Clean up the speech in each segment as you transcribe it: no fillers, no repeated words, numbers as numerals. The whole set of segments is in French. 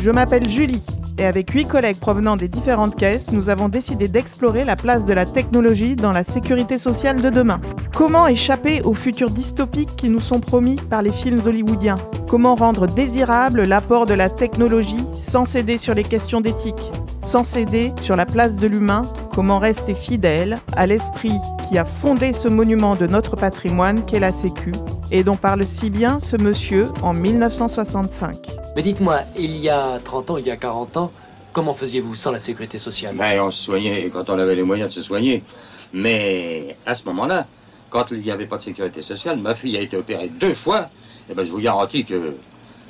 Je m'appelle Julie et avec 8 collègues provenant des différentes caisses, nous avons décidé d'explorer la place de la technologie dans la sécurité sociale de demain. Comment échapper aux futurs dystopiques qui nous sont promis par les films hollywoodiens ? Comment rendre désirable l'apport de la technologie sans céder sur les questions d'éthique ? Sans céder sur la place de l'humain, comment rester fidèle à l'esprit qui a fondé ce monument de notre patrimoine qu'est la Sécu et dont parle si bien ce monsieur en 1965. Mais dites-moi, il y a 30 ans, il y a 40 ans, comment faisiez-vous sans la sécurité sociale ? On se soignait quand on avait les moyens de se soigner. Mais à ce moment-là, quand il n'y avait pas de sécurité sociale, ma fille a été opérée 2 fois, et je vous garantis que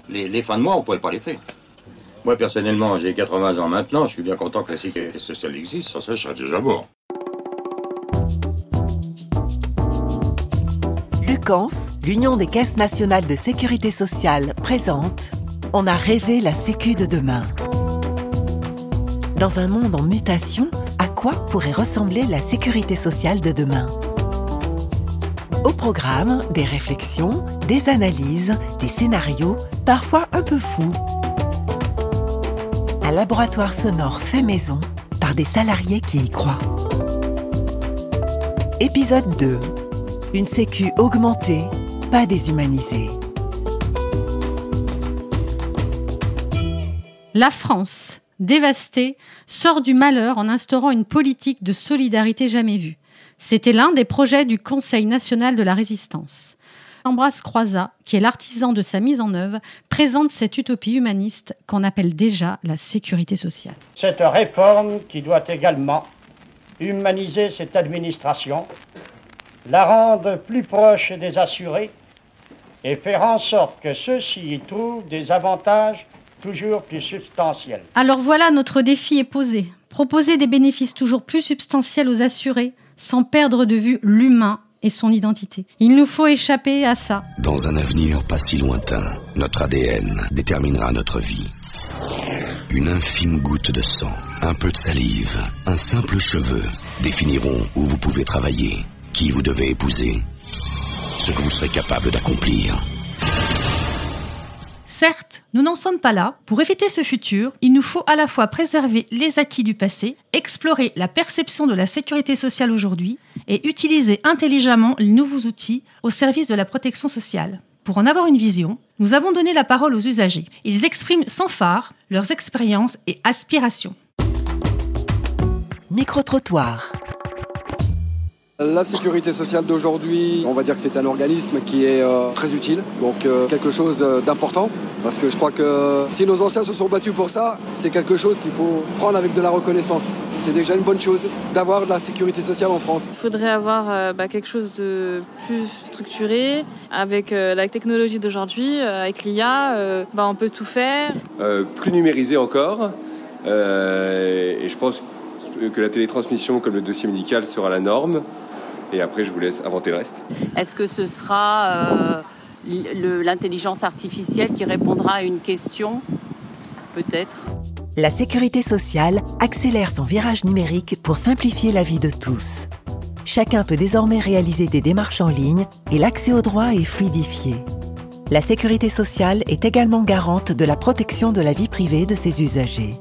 les fins de mois, on ne pouvait pas les faire. Moi, personnellement, j'ai 80 ans maintenant, je suis bien content que la sécurité sociale existe, sans ça, je serais déjà mort. Lucans, l'Union des caisses nationales de sécurité sociale, présente « On a rêvé la Sécu de demain ». Dans un monde en mutation, à quoi pourrait ressembler la sécurité sociale de demain ? Au programme, des réflexions, des analyses, des scénarios, parfois un peu fous. Un laboratoire sonore fait maison par des salariés qui y croient. Épisode 2. Une sécu augmentée, pas déshumanisée. La France, dévastée, sort du malheur en instaurant une politique de solidarité jamais vue. C'était l'un des projets du Conseil national de la résistance. Ambroise Croizat, qui est l'artisan de sa mise en œuvre, présente cette utopie humaniste qu'on appelle déjà la sécurité sociale. Cette réforme qui doit également humaniser cette administration, la rendre plus proche des assurés et faire en sorte que ceux-ci y trouvent des avantages toujours plus substantiels. Alors voilà, notre défi est posé. Proposer des bénéfices toujours plus substantiels aux assurés sans perdre de vue l'humain et son identité. Il nous faut échapper à ça. Dans un avenir pas si lointain, notre ADN déterminera notre vie. Une infime goutte de sang, un peu de salive, un simple cheveu définiront où vous pouvez travailler, qui vous devez épouser, ce que vous serez capable d'accomplir. Certes, nous n'en sommes pas là. Pour éviter ce futur, il nous faut à la fois préserver les acquis du passé, explorer la perception de la sécurité sociale aujourd'hui et utiliser intelligemment les nouveaux outils au service de la protection sociale. Pour en avoir une vision, nous avons donné la parole aux usagers. Ils expriment sans phare leurs expériences et aspirations. Micro-trottoir. La sécurité sociale d'aujourd'hui, on va dire que c'est un organisme qui est très utile, donc quelque chose d'important, parce que je crois que si nos anciens se sont battus pour ça, c'est quelque chose qu'il faut prendre avec de la reconnaissance. C'est déjà une bonne chose d'avoir de la sécurité sociale en France. Il faudrait avoir quelque chose de plus structuré, avec la technologie d'aujourd'hui, avec l'IA, on peut tout faire. Plus numérisé encore, et je pense que la télétransmission comme le dossier médical sera la norme. Et après, je vous laisse inventer le reste. Est-ce que ce sera l'intelligence artificielle qui répondra à une question ? Peut-être. La sécurité sociale accélère son virage numérique pour simplifier la vie de tous. Chacun peut désormais réaliser des démarches en ligne et l'accès aux droits est fluidifié. La sécurité sociale est également garante de la protection de la vie privée de ses usagers.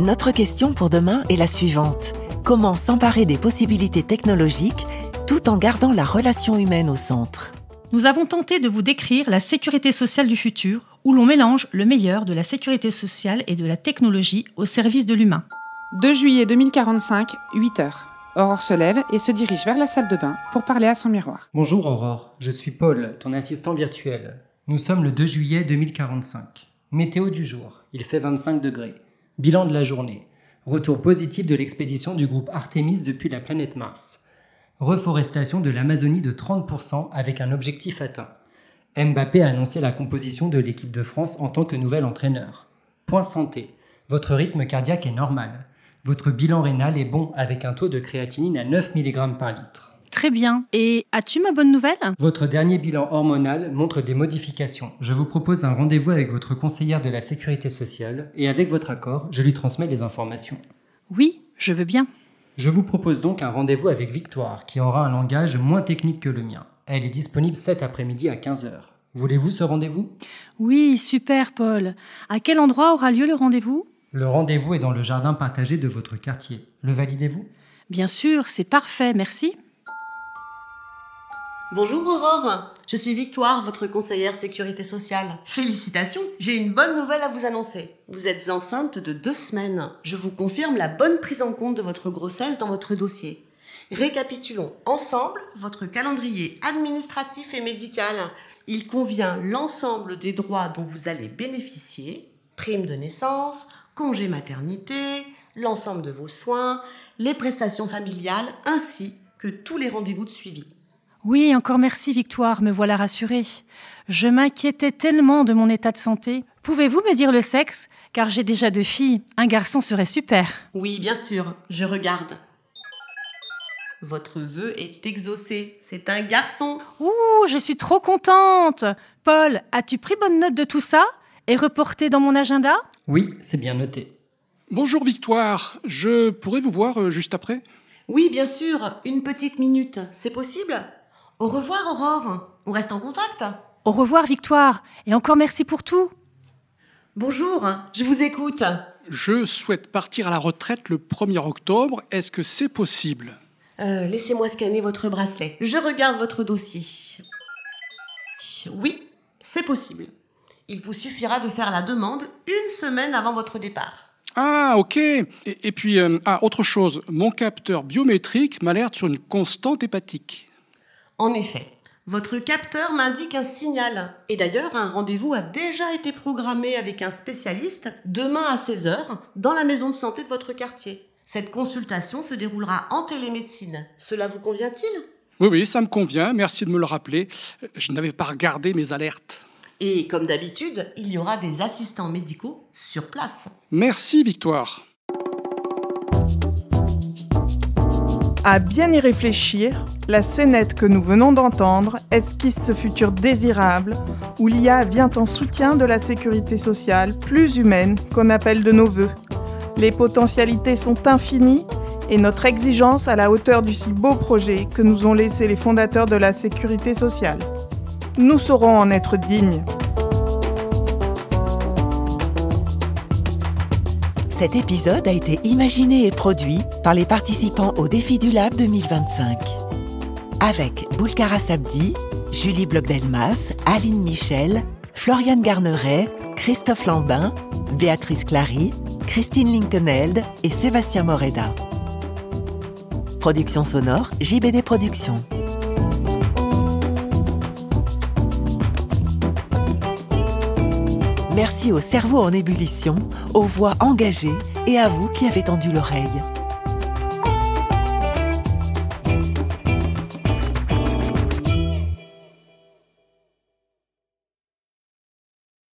Notre question pour demain est la suivante. Comment s'emparer des possibilités technologiques tout en gardant la relation humaine au centre ? Nous avons tenté de vous décrire la sécurité sociale du futur, où l'on mélange le meilleur de la sécurité sociale et de la technologie au service de l'humain. 2 juillet 2045, 8h. Aurore se lève et se dirige vers la salle de bain pour parler à son miroir. Bonjour Aurore, je suis Paul, ton assistant virtuel. Nous sommes le 2 juillet 2045. Météo du jour, il fait 25 degrés. Bilan de la journée. Retour positif de l'expédition du groupe Artemis depuis la planète Mars. Reforestation de l'Amazonie de 30% avec un objectif atteint. Mbappé a annoncé la composition de l'équipe de France en tant que nouvel entraîneur. Point santé. Votre rythme cardiaque est normal. Votre bilan rénal est bon avec un taux de créatinine à 9 mg par litre. Très bien. Et as-tu ma bonne nouvelle ? Votre dernier bilan hormonal montre des modifications. Je vous propose un rendez-vous avec votre conseillère de la sécurité sociale et avec votre accord, je lui transmets les informations. Oui, je veux bien. Je vous propose donc un rendez-vous avec Victoire, qui aura un langage moins technique que le mien. Elle est disponible cet après-midi à 15h. Voulez-vous ce rendez-vous ? Oui, super Paul. À quel endroit aura lieu le rendez-vous ? Le rendez-vous est dans le jardin partagé de votre quartier. Le validez-vous ? Bien sûr, c'est parfait, merci. Bonjour Aurore, je suis Victoire, votre conseillère sécurité sociale. Félicitations, j'ai une bonne nouvelle à vous annoncer. Vous êtes enceinte de 2 semaines. Je vous confirme la bonne prise en compte de votre grossesse dans votre dossier. Récapitulons ensemble votre calendrier administratif et médical. Il convient l'ensemble des droits dont vous allez bénéficier, prime de naissance, congé maternité, l'ensemble de vos soins, les prestations familiales ainsi que tous les rendez-vous de suivi. Oui, encore merci Victoire, me voilà rassurée. Je m'inquiétais tellement de mon état de santé. Pouvez-vous me dire le sexe ? Car j'ai déjà 2 filles. Un garçon serait super. Oui, bien sûr, je regarde. Votre vœu est exaucé. C'est un garçon. Ouh, je suis trop contente. Paul, as-tu pris bonne note de tout ça et reporté dans mon agenda ? Oui, c'est bien noté. Bonjour Victoire, je pourrais vous voir juste après ? Oui, bien sûr, une petite minute. C'est possible ? Au revoir Aurore, on reste en contact. Au revoir Victoire, et encore merci pour tout. Bonjour, je vous écoute. Je souhaite partir à la retraite le 1er octobre, est-ce que c'est possible ? Laissez-moi scanner votre bracelet. Je regarde votre dossier. Oui, c'est possible. Il vous suffira de faire la demande 1 semaine avant votre départ. Ah, ok. Et puis, autre chose, mon capteur biométrique m'alerte sur une constante hépatique. En effet, votre capteur m'indique un signal. Et d'ailleurs, un rendez-vous a déjà été programmé avec un spécialiste demain à 16h dans la maison de santé de votre quartier. Cette consultation se déroulera en télémédecine. Cela vous convient-il ? Oui, ça me convient. Merci de me le rappeler. Je n'avais pas regardé mes alertes. Et comme d'habitude, il y aura des assistants médicaux sur place. Merci Victoire. À bien y réfléchir, la scénette que nous venons d'entendre esquisse ce futur désirable où l'IA vient en soutien de la sécurité sociale plus humaine qu'on appelle de nos vœux. Les potentialités sont infinies et notre exigence à la hauteur du si beau projet que nous ont laissé les fondateurs de la sécurité sociale. Nous saurons en être dignes. Cet épisode a été imaginé et produit par les participants au Défi du Lab 2025. Avec Boulkara Sabdi, Julie Bloch-Delmas, Aline Michel, Floriane Garneret, Christophe Lambin, Béatrice Clary, Christine Linkenheld et Sébastien Moreda. Production sonore, JBD Productions. Merci au cerveau en ébullition, aux voix engagées et à vous qui avez tendu l'oreille.